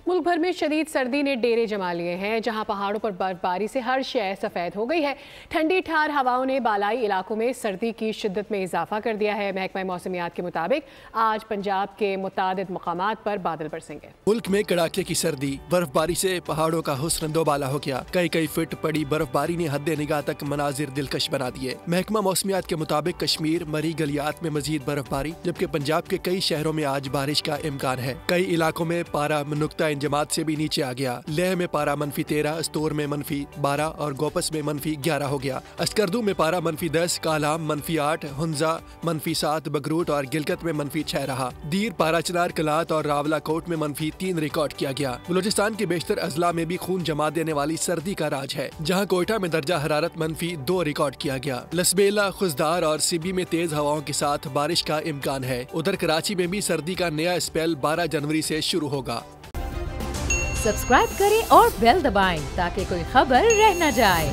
मुल्क भर में शदीद सर्दी ने डेरे जमा लिए हैं, जहां पहाड़ों पर बर्फबारी से हर शय सफ़ेद हो गई है। ठंडी ठार हवाओं ने बालाई इलाकों में सर्दी की शिद्दत में इजाफा कर दिया है। महकमा मौसमियात के मुताबिक आज पंजाब के मुतादिद मकामात पर बादल बरसेंगे। मुल्क में कड़ाके की सर्दी, बर्फबारी से पहाड़ों का हुस्न दोबाला हो गया। कई फीट पड़ी बर्फबारी ने हद निगाह तक मनाजिर दिलकश बना दिए। महकमा मौसमियात के मुताबिक कश्मीर, मरी गलियात में मजीद बर्फबारी, जबकि पंजाब के कई शहरों में आज बारिश का इम्कान है। कई इलाकों में पारा नुक्ता इंजमात से भी नीचे आ गया। लेह में पारा -13, स्तोर में -12 और गोपस में -11 हो गया। अस्करदू में पारा -10, कालाम -8, हुंजा -7, बगरूट और गिलकत में -6 रहा। दीर, पाराचनार, कलात और रावलाकोट में -3 रिकॉर्ड किया गया। बलूचिस्तान के बेशतर अजला में भी खून जमा देने वाली सर्दी का राज है, जहाँ कोयटा में दर्जा हरारत -2 रिकॉर्ड किया गया। लसबेला, खुजदार और सिबी में तेज हवाओं के साथ बारिश का इम्कान है। उधर कराची में भी सर्दी का नया स्पेल 12 जनवरी से शुरू होगा। सब्सक्राइब करें और बेल दबाएं ताकि कोई खबर रह न जाए।